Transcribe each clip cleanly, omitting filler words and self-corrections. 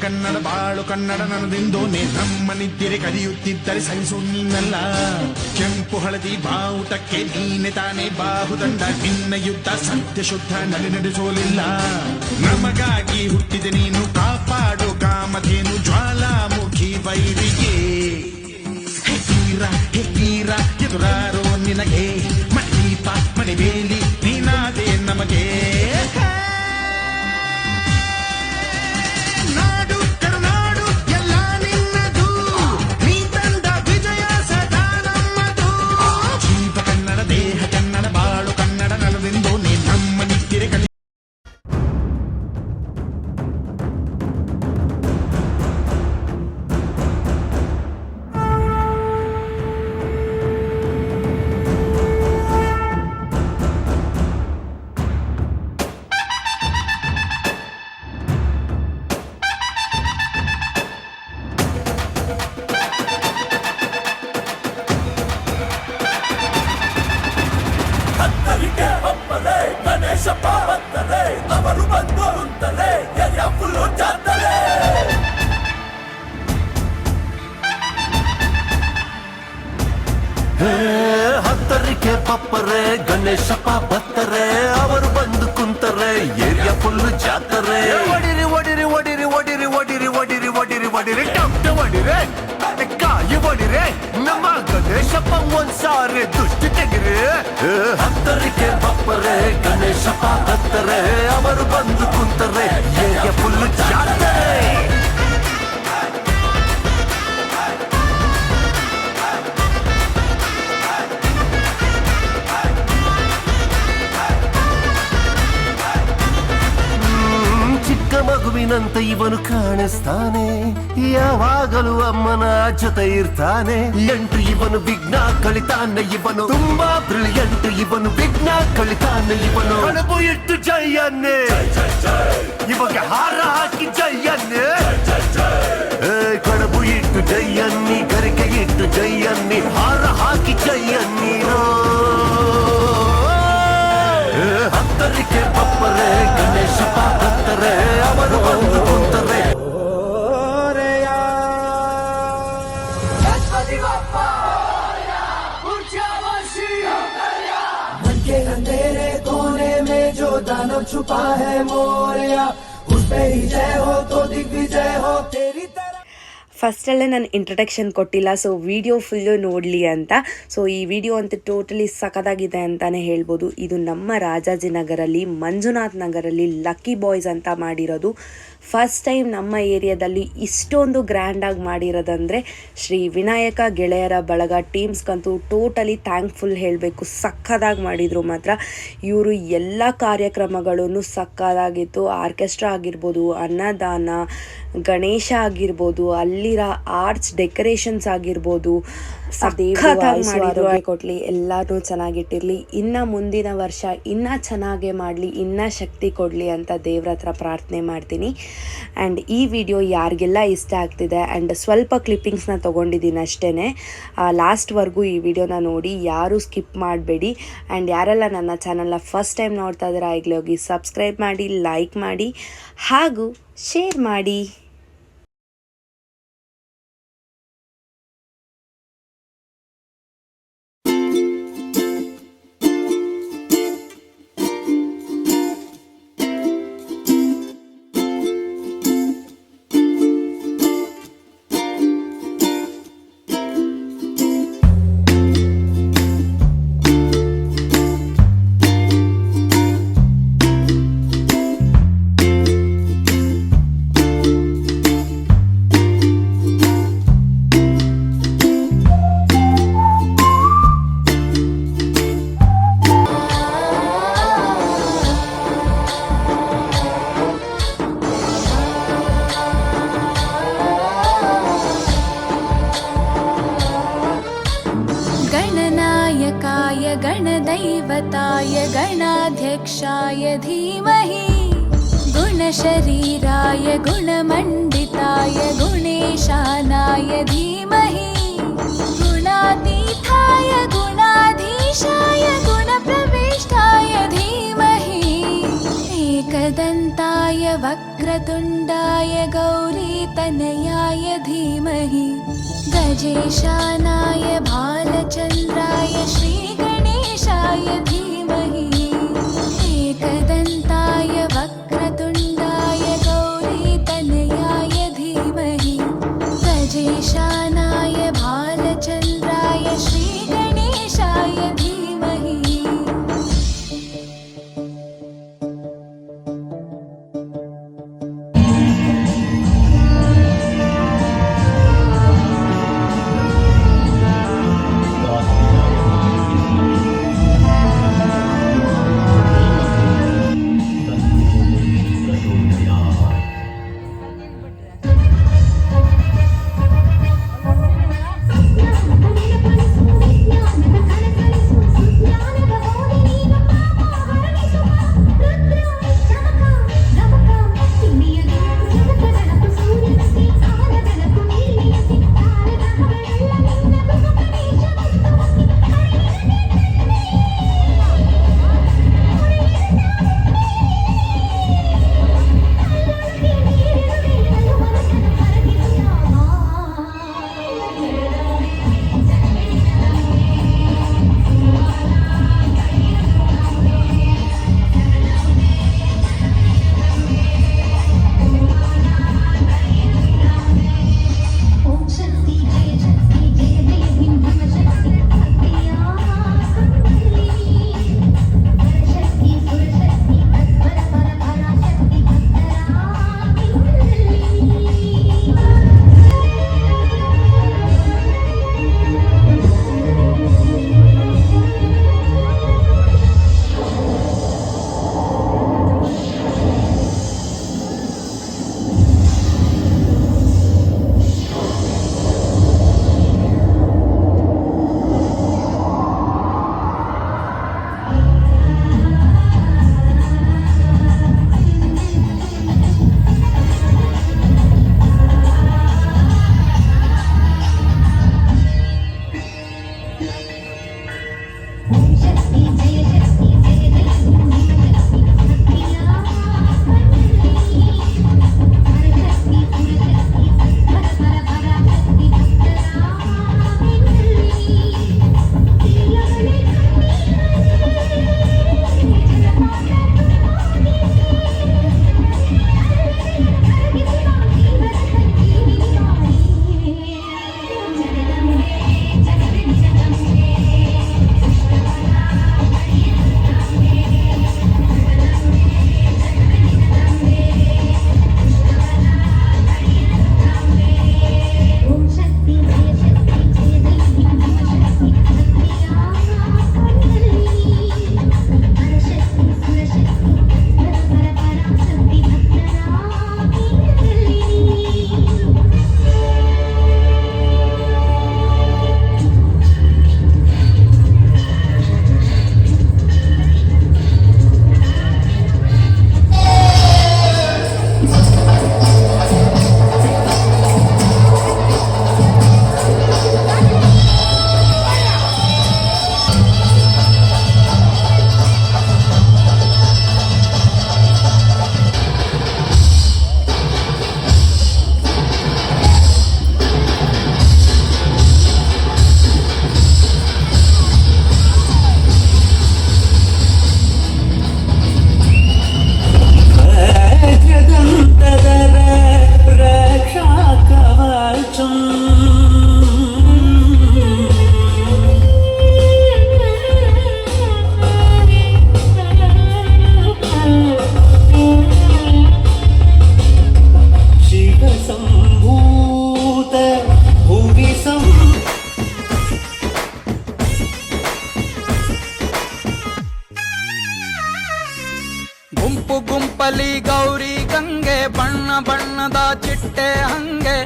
ಕನ್ನಡ ಬಾಳು ಕನ್ನಡ ನನ್ನದೆಂದೋನೆ ನಮ್ಮ ನಿದ್ದೆ ಕಲಿಯುತ್ತಿದ್ದರೆ ಸಹಿಸು ನೀನಲ್ಲ. ಕೆಂಪು ಹಳದಿ ಬಾವುಟಕ್ಕೆ ನೀನೆ ತಾನೇ ಬಾಹುದಂಡ, ನಿನ್ನ ಯುದ್ಧ ಸತ್ಯ ಶುದ್ಧ ನಡೆಸೋಲಿಲ್ಲ. ನಮಗಾಗಿ ಹುಟ್ಟಿದೆ ನೀನು ಕಾಪಾಡು ಕಾಮಧೇನು ಜ್ವಾಲಾಮುಖಿ ವೈರಿಗೆ. ಹೆಕ್ಕೀರ ಎದುರಾರೋ ನಿನಗೆ ಮಣದೀಪ ಮಣಿಬೇಲಿ ನೀನಾದೆ ನಮಗೆ. ನಾಡು ಕರುನಾಡು ಎಲ್ಲ ನಿನ್ನದು, ನೀ ತಂದ ವಿಜಯ ಸದಾ ನಮ್ಮದು. ಜೀವ ಕನ್ನಡ ದೇಹ ಕನ್ನಡ ಬಾಳು ಕನ್ನಡ ನನ್ನದೆಂದೋ ನೀ ನಮ್ಮ ನಿತ್ತಿರೆ ಕಲಿ. ಗಣೇಶಪ್ಪ ಬಂದರೆ ಅವರು ಬಂದು ಕುಂತರೆ ಎದೆಯ ಫುಲ್ಲು ಜಾತ್ರೆ. ಹತ್ತರಿಕೆ ಪಪ್ಪರೆ ಗಣೇಶಪ್ಪ ಬತ್ತರೆ ಅವರು ಬಂದು ಕುಂತರೆ ಏರಿಯಾ ಫುಲ್ಲು ಜಾತ್ರೆ. ಒಡಿರಿ ಒಡಿರಿ ಒಡಿರಿ ಒಡಿರಿ ಒಡಿರಿ ಒಡಿರಿ ಒಡಿರಿ ಒಡಿರಿ ಟಮ್ಟೆ ಒಡಿರೆ ಕಾಯಿ ಒಡಿರೆ ನಮ್ಮ ಗಣೇಶಪ್ಪ ಒಂದ್ಸಾರಿ ದುಷ್ಟಿ ತೆಗಿರಿ. ಹತ್ತರಿಕೆ ಪಪ್ಪರೆ ಗಣೇಶಪ್ಪ ಬತ್ತರೆ ಅವರು ಬಂದು ಕುಂತರೆ ಏರಿಯಾ ಫುಲ್ಲು ಜಾತ್ರೆ. ಮಗುವಿನಂತೆ ಇವನು ಕಾಣಿಸ್ತಾನೆ, ಯಾವಾಗಲೂ ಅಮ್ಮನ ಜೊತೆ ಇರ್ತಾನೆ. ಎಂಟು ಇವನು ವಿಘ್ನ ಕಳಿತಾನೆ, ಇವನು ತುಂಬಾ ಬ್ರಿಲಿಯಂಟ್, ಇವನು ವಿಘ್ನ ಕಳಿತಾನೆ. ಇವನು ಕಣಬು ಇಟ್ಟು ಜಯನ್ನೇ, ಇವಾಗ ಹಾರ ಹಾಕಿ ಜಯನ್ನೇ. ಕಣಬು ಇಟ್ಟು ಜಯನ್ನಿ, ಗರಿಕೆ ಇಟ್ಟು ಜಯನ್ನಿ, ಹಾರ ಹಾಕಿ ಜಯನ್ನೀರೋ. ಹತ್ತರಿಕೆ ಪಪ್ಪರೆ ಗಣೇಶಪ್ಪ ಬತ್ತರೆ ಅವರು ಬಂದು ಕುಂತರೆ. मन के अंधेरे कोने में जो दानव छुपा है मोरया, उस पे ही जय हो तो दिग्विजय हो तेरी तरह. ಫಸ್ಟಲ್ಲೇ ನಾನು ಇಂಟ್ರಡಕ್ಷನ್ ಕೊಟ್ಟಿಲ್ಲ, ಸೊ ವಿಡಿಯೋ ಫುಲ್ಲು ನೋಡಲಿ ಅಂತ. ಸೊ ಈ ವಿಡಿಯೋ ಅಂತೂ ಟೋಟಲಿ ಸಖತ್ತಾಗಿದೆ ಅಂತಲೇ ಹೇಳ್ಬೋದು. ಇದು ನಮ್ಮ ರಾಜಾಜಿನಗರಲ್ಲಿ ಮಂಜುನಾಥ್ ನಗರಲ್ಲಿ ಲಕ್ಕಿ ಬಾಯ್ಸ್ ಅಂತ ಮಾಡಿರೋದು. ಫಸ್ಟ್ ಟೈಮ್ ನಮ್ಮ ಏರಿಯಾದಲ್ಲಿ ಇಷ್ಟೊಂದು ಗ್ರ್ಯಾಂಡಾಗಿ ಮಾಡಿರೋದಂದರೆ ಶ್ರೀ ವಿನಾಯಕ ಗೆಳೆಯರ ಬಳಗ ಟೀಮ್ಸ್ಗಂತೂ ಟೋಟಲಿ ಥ್ಯಾಂಕ್ಫುಲ್ ಹೇಳಬೇಕು. ಸಖತ್ತಾಗಿ ಮಾಡಿದರು ಮಾತ್ರ. ಇವರು ಎಲ್ಲ ಕಾರ್ಯಕ್ರಮಗಳೂ ಸಖತ್ತಾಗಿತ್ತು. ಆರ್ಕೆಸ್ಟ್ರಾ ಆಗಿರ್ಬೋದು, ಅನ್ನದಾನ, ಗಣೇಶ ಆಗಿರ್ಬೋದು, ಅಲ್ಲಿರೋ ಆರ್ಟ್ಸ್ ಡೆಕೋರೇಷನ್ಸ್ ಆಗಿರ್ಬೋದು, ಸಖತ್ತಾಗಿ ಮಾಡಿದ್ರು. ಕೊಟ್ಲಿ ಎಲ್ಲನೂ ಚೆನ್ನಾಗಿಟ್ಟಿರಲಿ, ಇನ್ನು ಮುಂದಿನ ವರ್ಷ ಇನ್ನೂ ಚೆನ್ನಾಗೇ ಮಾಡಲಿ, ಇನ್ನೂ ಶಕ್ತಿ ಕೊಡಲಿ ಅಂತ ದೇವ್ರ ಹತ್ರ ಪ್ರಾರ್ಥನೆ ಮಾಡ್ತೀನಿ. ಆ್ಯಂಡ್ ಈ ವಿಡಿಯೋ ಯಾರಿಗೆಲ್ಲ ಇಷ್ಟ ಆಗ್ತಿದೆ, ಆ್ಯಂಡ್ ಸ್ವಲ್ಪ ಕ್ಲಿಪ್ಪಿಂಗ್ಸ್ನ ತೊಗೊಂಡಿದ್ದೀನಿ ಅಷ್ಟೇ. ಲಾಸ್ಟ್ವರೆಗೂ ಈ ವಿಡಿಯೋನ ನೋಡಿ, ಯಾರೂ ಸ್ಕಿಪ್ ಮಾಡಬೇಡಿ. ಆ್ಯಂಡ್ ಯಾರೆಲ್ಲ ನನ್ನ ಚಾನಲ್ನ ಫಸ್ಟ್ ಟೈಮ್ ನೋಡ್ತಾ ಇದ್ದಾರೆ ಈಗಲೇ ಹೋಗಿ ಸಬ್ಸ್ಕ್ರೈಬ್ ಮಾಡಿ, ಲೈಕ್ ಮಾಡಿ ಹಾಗೂ ಶೇರ್ ಮಾಡಿ. गणदैवताय गणाध्यक्षाय धीमहि गुणशरीराय गुणमण्डिताय गुणेशानाय धीमहि गुणातीताय गुणाधीशाय गुणप्रविष्टाय धीमहि एकदन्ताय वक्रतुण्डाय गौरीतनयाय धीमहि गजेशानाय भालचन्द्राय श्रीगणेशाय धीमहि एकदन्ताय वक्रतुण्डाय गौरीतनयाय धीमहि गजेशानाय भालचन्द्राय श्रीगणेशाय धीमहि ಗುಂಪಲಿ ಗೌರಿ ಗಂಗೆ ಬಣ್ಣ ಬಣ್ಣದ ಚಿಟ್ಟೆ ಹಂಗೆ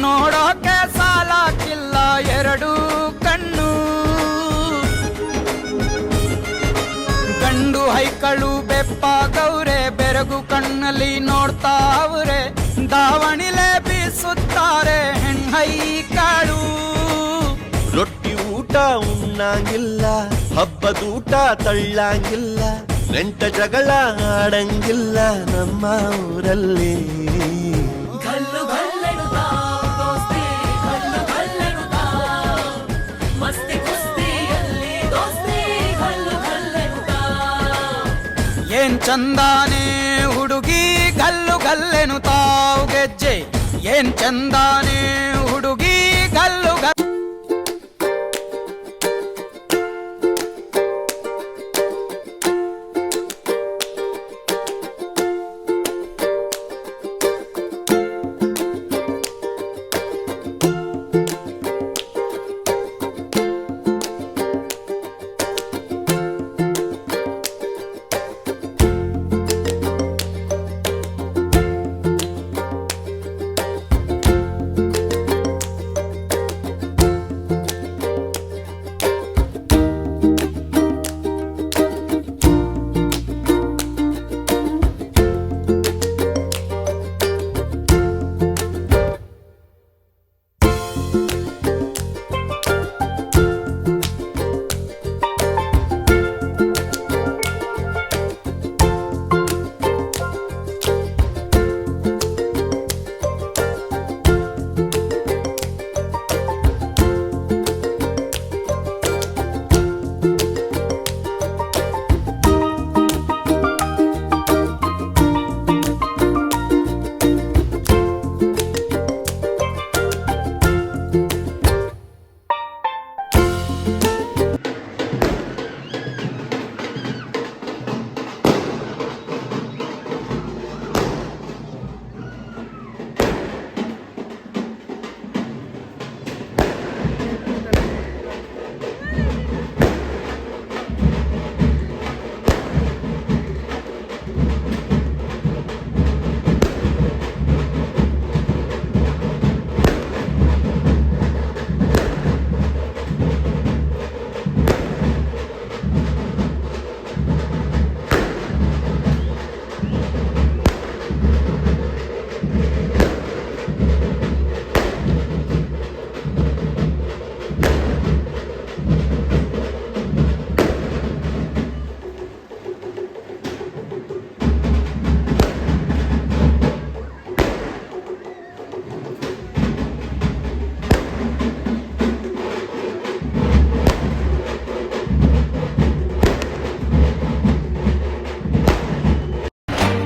ನೋಡೋಕೆ ಸಾಲಾಕಿಲ್ಲ ಎರಡು ಕಣ್ಣು. ಗಂಡು ಹೈಕಳು ಬೆಪ್ಪಾಗವ್ರೆ ಬೆರಗು ಕಣ್ಣಲ್ಲಿ ನೋಡ್ತಾ ಅವ್ರೆ ದಾವಣಿಲೆ ಬೀಸುತ್ತಾರೆ ಹೆಣ್ಣೈಕಾಳು. ರೊಟ್ಟಿ ಊಟ ಉಣ್ಣಂಗಿಲ್ಲ, ಹಬ್ಬದೂಟ ತಳ್ಳಂಗಿಲ್ಲ, ನೆಂಟ ಜಗಳ ಆಡಂಗಿಲ್ಲ ನಮ್ಮ ಊರಲ್ಲಿ. ಏನ್ ಚಂದಾನೆ ಹುಡುಗಿ ಗಲ್ಲು ಗಲ್ಲೆನು ತಾವು ಗೆಜ್ಜೆ ಏನ್ ಚಂದಾನೆ ಹುಡುಗಿ ಗಲ್ಲು ಗಲ್ಲು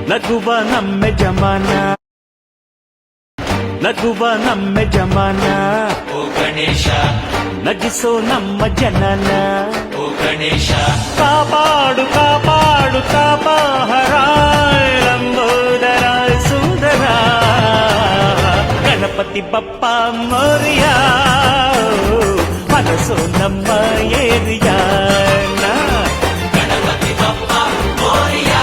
ನಗುವ ನಮ್ಮ ಜಮಾನ ನಗುವ ನಮ್ಮ ಜಮಾನ ಓ ಗಣೇಶ ನಗಿಸೋ ನಮ್ಮ ಜನನ ಓ ಗಣೇಶ ಕಾಪಾಡು ಕಾಪಾಡು ಕಾಪಾಹರ ಲಂಬೋದರ ಸುಂದರ ಗಣಪತಿ ಬಪ್ಪ ಮೋರಿಯ ಮನಸ್ಸು ನಮ್ಮ ಏರಿಯಾನ ಗಣಪತಿ ಬಪ್ಪ ಮೋರಿಯ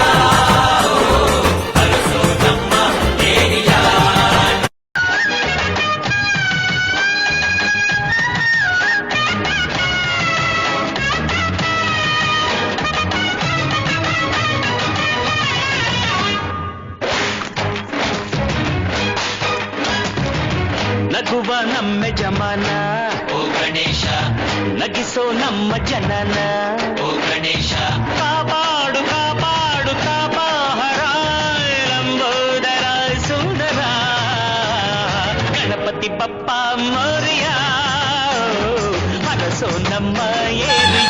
ನಗುವ ನಮ್ಮ ಜಮಾನ ಓ ಗಣೇಶ ನಗಿಸೋ ನಮ್ಮ ಜನನ ಓ ಗಣೇಶ ಕಾಪಾಡು ಕಾಪಾಡು ಕಾಪಾಹರ ಲಂಬೋದರ ಸುಂದರ ಗಣಪತಿ ಬಪ್ಪ ಮೋರಿಯ ಮನಸ್ಸು ನಮ್ಮ ಏರಿ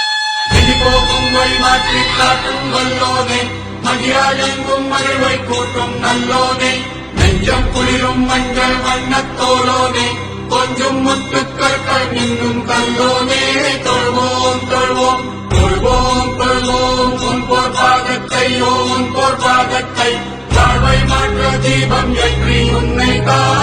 விதிபோகும் வழிமாற்றிக் காட்டும் வல்லோனே மகிழாயெங்கும் மகிழ்வை கூட்டும் நல்லோனே நெஞ்சம் குளிரும் மஞ்சள் வண்ணத்தோலோனே கொஞ்சம் முத்துக்கற்கள் இன்னும் கல்லோனே தொழுவோம் தொழுவோம் தொழுவோம் தொழுவோம் உன் போர் பாதத்தையோ உன் போர் பாதத்தை வாழ்வை மாற்ற தீபம் ஏற்றி உன்னை தான்